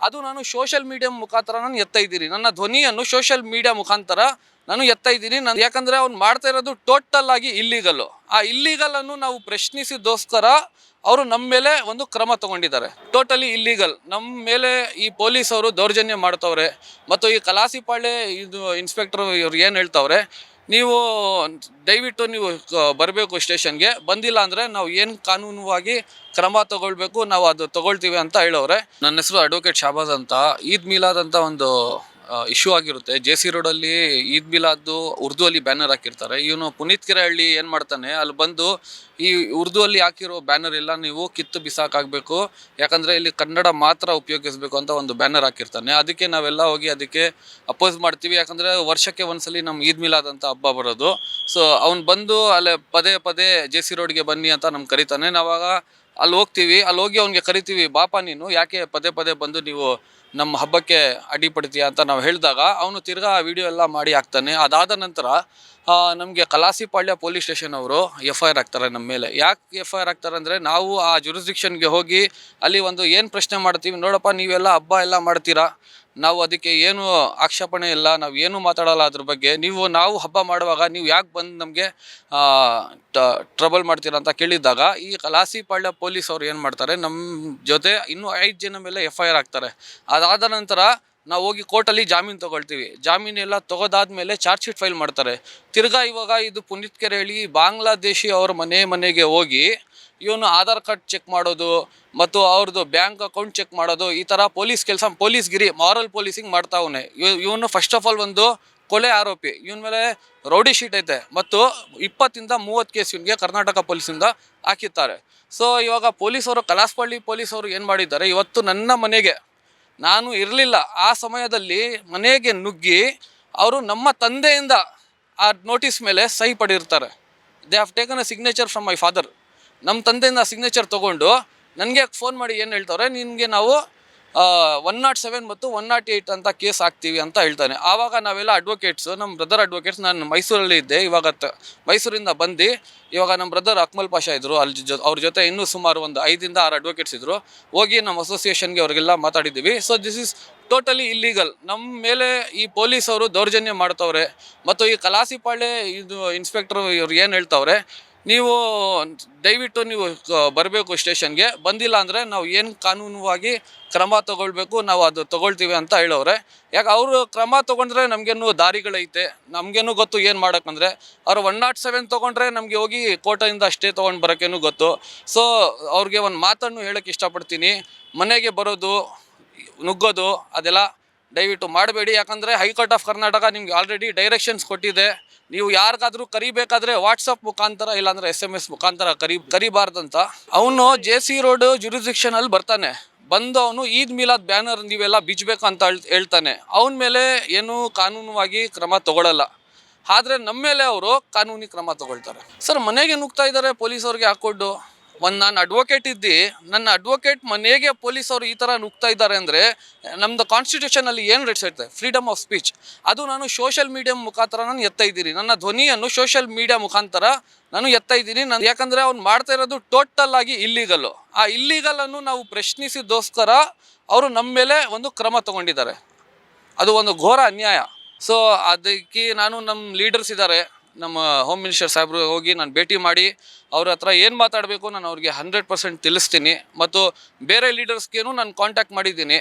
ಅದು ನಾನು social media ಮುಖಾಂತರ ನಾನು ಎತ್ತಾ ಇದ್ದೀನಿ. ನನ್ನ ಧ್ವನಿಯನ್ನು ಸೋಷಿಯಲ್ ಮೀಡಿಯಾ ಮುಖಾಂತರ ನಾನು ಎತ್ತಾ ಇದ್ದೀನಿ. ನಾನು ಯಾಕಂದರೆ ಅವ್ನು ಮಾಡ್ತಾ ಇರೋದು ಟೋಟಲ್ ಆಗಿ ಇಲ್ಲೀಗಲ್ಲು. ಆ ಇಲ್ಲೀಗಲನ್ನು ನಾವು ಪ್ರಶ್ನಿಸಿದೋಸ್ಕರ ಅವರು ನಮ್ಮ ಮೇಲೆ ಒಂದು ಕ್ರಮ ತಗೊಂಡಿದ್ದಾರೆ. Totally illegal. ನಮ್ಮ ಮೇಲೆ ಈ ಪೊಲೀಸವರು ದೌರ್ಜನ್ಯ ಮಾಡ್ತವ್ರೆ. ಮತ್ತು ಈ ಕಲಾಸಿಪಾಳ್ಯ ಇದು ಇನ್ಸ್ಪೆಕ್ಟರ್ ಇವ್ರು ಏನು ಹೇಳ್ತವ್ರೆ, ನೀವು ದಯವಿಟ್ಟು ನೀವು ಬರಬೇಕು ಸ್ಟೇಷನ್ಗೆ, ಬಂದಿಲ್ಲ ಅಂದರೆ ನಾವು ಏನು ಕಾನೂನುವಾಗಿ ಕ್ರಮ ತಗೊಳ್ಬೇಕು ನಾವು ಅದು ತಗೊಳ್ತೀವಿ ಅಂತ ಹೇಳವ್ರೆ. ನನ್ನ ಹೆಸರು ಅಡ್ವೊಕೇಟ್ ಶಾಬಾಜ್ ಅಂತ. ಈದ್ ಮಿಲಾದ್ ಅಂತ ಒಂದು ಇಶ್ಯೂ ಆಗಿರುತ್ತೆ. JC ರೋಡಲ್ಲಿ ಈದ್ ಮಿಲಾದ್ದು ಉರ್ದು ಅಲ್ಲಿ ಬ್ಯಾನರ್ ಹಾಕಿರ್ತಾರೆ. ಇವನು ಪುನೀತ್ ಕೆರೆಹಳ್ಳಿ ಏನು ಮಾಡ್ತಾನೆ, ಅಲ್ಲಿ ಬಂದು ಈ ಉರ್ದು ಅಲ್ಲಿ ಹಾಕಿರೋ ಬ್ಯಾನರ್ ಎಲ್ಲ ನೀವು ಕಿತ್ತು ಬಿಸಾಕಾಗಬೇಕು, ಯಾಕಂದರೆ ಇಲ್ಲಿ ಕನ್ನಡ ಮಾತ್ರ ಉಪಯೋಗಿಸಬೇಕು ಅಂತ ಒಂದು ಬ್ಯಾನರ್ ಹಾಕಿರ್ತಾನೆ. ಅದಕ್ಕೆ ನಾವೆಲ್ಲ ಹೋಗಿ ಅದಕ್ಕೆ ಅಪೋಸ್ ಮಾಡ್ತೀವಿ. ಯಾಕಂದರೆ ವರ್ಷಕ್ಕೆ ಒಂದ್ಸಲಿ ನಮ್ಮ ಈದ್ ಮಿಲಾದ್ ಅಂತ ಹಬ್ಬ ಬರೋದು. ಸೊ ಅವ್ನು ಬಂದು ಅಲ್ಲೇ ಪದೇ ಪದೇ JC ರೋಡ್ಗೆ ಬನ್ನಿ ಅಂತ ನಮ್ಗೆ ಕರಿತಾನೆ. ನಾವಾಗ ಅಲ್ಲಿ ಹೋಗ್ತೀವಿ. ಅಲ್ಲಿ ಹೋಗಿ ಅವ್ನಿಗೆ ಕರಿತೀವಿ, ಬಾಪ ನೀನು ಯಾಕೆ ಪದೇ ಪದೇ ಬಂದು ನೀವು ನಮ್ಮ ಹಬ್ಬಕ್ಕೆ ಅಡ್ಡಿಪಡ್ತೀಯ ಅಂತ ನಾವು ಹೇಳಿದಾಗ ಅವನು ತಿರ್ಗಾ ವಿಡಿಯೋ ಎಲ್ಲ ಮಾಡಿ ಹಾಕ್ತಾನೆ. ಅದಾದ ನಂತರ ನಮಗೆ ಕಲಾಸಿಪಾಳ್ಯ ಪೊಲೀಸ್ ಸ್ಟೇಷನ್ ಅವರು FIR ಹಾಕ್ತಾರೆ ನಮ್ಮ ಮೇಲೆ. ಯಾಕೆ FIR ಹಾಕ್ತಾರೆ ಅಂದರೆ, ನಾವು ಆ ಜುರಿಸ್ಡಿಕ್ಷನ್ಗೆ ಹೋಗಿ ಅಲ್ಲಿ ಒಂದು ಏನು ಪ್ರಶ್ನೆ ಮಾಡ್ತೀವಿ, ನೋಡಪ್ಪ ನೀವೆಲ್ಲ ಹಬ್ಬ ಎಲ್ಲ ಮಾಡ್ತೀರಾ, ನಾವು ಅದಕ್ಕೆ ಏನು ಆಕ್ಷೇಪಣೆ ಇಲ್ಲ, ನಾವು ಏನು ಮಾತಾಡೋಲ್ಲ ಅದ್ರ ಬಗ್ಗೆ, ನಾವು ಹಬ್ಬ ಮಾಡುವಾಗ ನೀವು ಯಾಕೆ ಬಂದು ನಮಗೆ ಟ್ರಬಲ್ ಮಾಡ್ತೀರಾ ಅಂತ ಕೇಳಿದಾಗ ಈ ಕಲಾಸಿಪಾಳ್ಯ ಪೊಲೀಸ್ ಅವ್ರು ಏನು ಮಾಡ್ತಾರೆ, ನಮ್ಮ ಜೊತೆ ಇನ್ನೂ 5 ಜನ ಮೇಲೆ FIR ಹಾಕ್ತಾರೆ. ಅದಾದ ನಂತರ ನಾವು ಹೋಗಿ ಕೋರ್ಟಲ್ಲಿ ಜಾಮೀನು ತೊಗೊಳ್ತೀವಿ. ಜಾಮೀನೆಲ್ಲ ತೊಗೋದಾದ್ಮೇಲೆ ಚಾರ್ಜ್ ಶೀಟ್ ಫೈಲ್ ಮಾಡ್ತಾರೆ. ತಿರ್ಗಾ ಇವಾಗ ಇದು ಪುನೀತ್ ಕೆರೆಹಳ್ಳಿ ಬಾಂಗ್ಲಾದೇಶಿ ಅವ್ರ ಮನೆಗೆ ಹೋಗಿ ಇವನು ಆಧಾರ್ ಕಾರ್ಡ್ ಚೆಕ್ ಮಾಡೋದು ಮತ್ತು ಅವ್ರದ್ದು ಬ್ಯಾಂಕ್ ಅಕೌಂಟ್ ಚೆಕ್ ಮಾಡೋದು, ಈ ಥರ ಪೊಲೀಸ್ಗಿರಿ ಮಾರಲ್ ಪೊಲೀಸಿಂಗ್ ಮಾಡ್ತಾವನೆ. ಇವನು ಫಸ್ಟ್ ಆಫ್ ಆಲ್ ಒಂದು ಕೊಲೆ ಆರೋಪಿ. ಇವನ ಮೇಲೆ ರೌಡಿ ಶೀಟ್ ಐತೆ ಮತ್ತು 20 ಇಂದ 30 ಕೇಸ್ ಇವನಿಗೆ ಕರ್ನಾಟಕ ಪೊಲೀಸಿಂದ ಹಾಕಿರ್ತಾರೆ. ಸೊ ಇವಾಗ ಪೊಲೀಸವರು, ಕಲಾಸಪಳ್ಳಿ ಪೊಲೀಸವರು ಏನು ಮಾಡಿದ್ದಾರೆ, ಇವತ್ತು ನನ್ನ ಮನೆಗೆ ನಾನು ಇರಲಿಲ್ಲ ಆ ಸಮಯದಲ್ಲಿ ಮನೆಗೆ ನುಗ್ಗಿ ಅವರು ನಮ್ಮ ತಂದೆಯಿಂದ ಆ ನೋಟಿಸ್ ಮೇಲೆ ಸಹಿ ಪಡೆದಿರ್ತಾರೆ. They have taken a signature from my father. ನಮ್ಮ ತಂದೆಯಿಂದ ಸಿಗ್ನೇಚರ್ ತೊಗೊಂಡು ನನಗೆ ಫೋನ್ ಮಾಡಿ ಏನು ಹೇಳ್ತವ್ರೆ, ನಿನಗೆ ನಾವು 107 ಮತ್ತು 108 ಅಂತ ಕೇಸ್ ಹಾಕ್ತೀವಿ ಅಂತ ಹೇಳ್ತಾನೆ. ಆವಾಗ ನಾವೆಲ್ಲ ಅಡ್ವೊಕೇಟ್ಸು, ನಮ್ಮ ಬ್ರದರ್ ಅಡ್ವೊಕೇಟ್ಸ್, ನಾನು ಮೈಸೂರಲ್ಲಿ ಇದ್ದೆ, ಇವಾಗ ಮೈಸೂರಿಂದ ಬಂದು ಇವಾಗ ನಮ್ಮ ಬ್ರದರ್ ಅಕ್ಮಲ್ ಪಾಷಾ ಇದ್ದರು, ಅವ್ರ ಜೊತೆ ಇನ್ನೂ ಸುಮಾರು ಒಂದು 5 ಇಂದ 6 ಅಡ್ವೊಕೇಟ್ಸ್ ಇದ್ದರು. ಹೋಗಿ ನಮ್ಮ ಅಸೋಸಿಯೇಷನ್ಗೆ ಅವ್ರಿಗೆಲ್ಲ ಮಾತಾಡಿದ್ದೀವಿ. So this is totally illegal. ನಮ್ಮ ಮೇಲೆ ಈ ಪೊಲೀಸವರು ದೌರ್ಜನ್ಯ ಮಾಡ್ತವ್ರೆ. ಮತ್ತು ಈ ಕಲಾಸಿಪಾಳ್ಯ ಇದು ಇನ್ಸ್ಪೆಕ್ಟರ್ ಇವ್ರು ಏನು ಹೇಳ್ತವ್ರೆ, ನೀವು ದಯವಿಟ್ಟು ನೀವು ಬರಬೇಕು ಸ್ಟೇಷನ್ಗೆ, ಬಂದಿಲ್ಲ ಅಂದರೆ ನಾವು ಏನು ಕಾನೂನುವಾಗಿ ಕ್ರಮ ತಗೊಳ್ಬೇಕು ನಾವು ಅದು ತಗೊಳ್ತೀವಿ ಅಂತ ಹೇಳವ್ರೆ. ಯಾಕೆ ಅವರು ಕ್ರಮ ತೊಗೊಂಡ್ರೆ ನಮಗೇನು ದಾರಿಗಳೈತೆ, ನಮಗೇನು ಗೊತ್ತು ಏನು ಮಾಡೋಕ್ಕಂದರೆ. ಅವರು 107 ತೊಗೊಂಡ್ರೆ ನಮಗೆ ಹೋಗಿ ಕೋರ್ಟಿಂದ ಅಷ್ಟೇ ತೊಗೊಂಡು ಬರೋಕ್ಕೇನು ಗೊತ್ತು. ಸೊ ಅವ್ರಿಗೆ ಒಂದು ಮಾತನ್ನು ಹೇಳೋಕ್ಕೆ ಇಷ್ಟಪಡ್ತೀನಿ, ಮನೆಗೆ ಬರೋದು, ನುಗ್ಗೋದು ಅದೆಲ್ಲ ದಯವಿಟ್ಟು ಮಾಡಬೇಡಿ. ಯಾಕಂದರೆ ಹೈಕೋರ್ಟ್ ಆಫ್ ಕರ್ನಾಟಕ ನಿಮ್ಗೆ ಆಲ್ರೆಡಿ ಡೈರೆಕ್ಷನ್ಸ್ ಕೊಟ್ಟಿದೆ. ನೀವು ಯಾರಿಗಾದರೂ ಕರಿಬೇಕಾದ್ರೆ ವಾಟ್ಸಪ್ ಮುಖಾಂತರ ಇಲ್ಲಾಂದರೆ SMS ಮುಖಾಂತರ ಕರಿಬಾರ್ದಂತ. ಅವನು JC ರೋಡ್ ಜುರಿಸ್ಡಿಕ್ಷನಲ್ಲಿ ಬರ್ತಾನೆ. ಬಂದು ಅವನು ಈದ್ ಮಿಲಾದ್ ಬ್ಯಾನರ್ ನೀವೆಲ್ಲ ಬಿಚ್ಚಬೇಕು ಅಂತ ಹೇಳ್ತಾನೆ. ಅವನ ಮೇಲೆ ಏನು ಕಾನೂನುವಾಗಿ ಕ್ರಮ ತಗೊಳ್ಳಲ್ಲ. ಆದರೆ ನಮ್ಮ ಮೇಲೆ ಅವರು ಕಾನೂನಿ ಕ್ರಮ ತಗೊಳ್ತಾರೆ. ಸರ್, ಮನೆಗೆ ನುಗ್ತಾ ಇದ್ದಾರೆ ಪೊಲೀಸವ್ರಿಗೆ ಹಾಕ್ಕೊಂಡು. ನಾನು ಅಡ್ವೊಕೇಟ್ ಇದ್ದು ನನ್ನ ಅಡ್ವೊಕೇಟ್ ಮನೆಗೆ ಪೊಲೀಸವರು ಈ ಥರ ನುಗ್ತಾ ಇದ್ದಾರೆ ಅಂದರೆ, ನಮ್ಮದು ಕಾನ್ಸ್ಟಿಟ್ಯೂಷನಲ್ಲಿ ಏನು ರೈಟ್ಸ್ ಇರುತ್ತೆ, ಫ್ರೀಡಮ್ ಆಫ್ ಸ್ಪೀಚ್. ಅದು ನಾನು ಸೋಷಿಯಲ್ ಮೀಡಿಯಾ ಮುಖಾಂತರ ನಾನು ಎತ್ತಾ ಇದ್ದೀನಿ. ನನ್ನ ಧ್ವನಿಯನ್ನು ಸೋಷಿಯಲ್ ಮೀಡಿಯಾ ಮುಖಾಂತರ ನಾನು ಎತ್ತಾ ಇದ್ದೀನಿ. ಯಾಕಂದರೆ ಅವ್ನು ಮಾಡ್ತಾ ಇರೋದು ಟೋಟಲ್ ಆಗಿ ಇಲ್ಲೀಗಲ್ಲು. ಆ ಇಲ್ಲೀಗಲನ್ನು ನಾವು ಪ್ರಶ್ನಿಸಿದೋಸ್ಕರ ಅವರು ನಮ್ಮ ಮೇಲೆ ಒಂದು ಕ್ರಮ ತಗೊಂಡಿದ್ದಾರೆ. ಅದು ಒಂದು ಘೋರ ಅನ್ಯಾಯ. ಸೊ ಅದಕ್ಕೆ ನಾನು, ನಮ್ಮ ಲೀಡರ್ಸ್ ಇದ್ದಾರೆ, ನಮ್ಮ ಹೋಮ್ ಮಿನಿಸ್ಟರ್ ಸಾಹೇಬ್ರು ಹೋಗಿ ನಾನು ಭೇಟಿ ಮಾಡಿ ಅವ್ರ ಹತ್ರ ಏನು ಮಾತಾಡಬೇಕು ನಾನು ಅವ್ರಿಗೆ 100% ತಿಳಿಸ್ತೀನಿ. ಮತ್ತು ಬೇರೆ ಲೀಡರ್ಸ್ಗೇನು ನಾನು ಕಾಂಟ್ಯಾಕ್ಟ್ ಮಾಡಿದ್ದೀನಿ.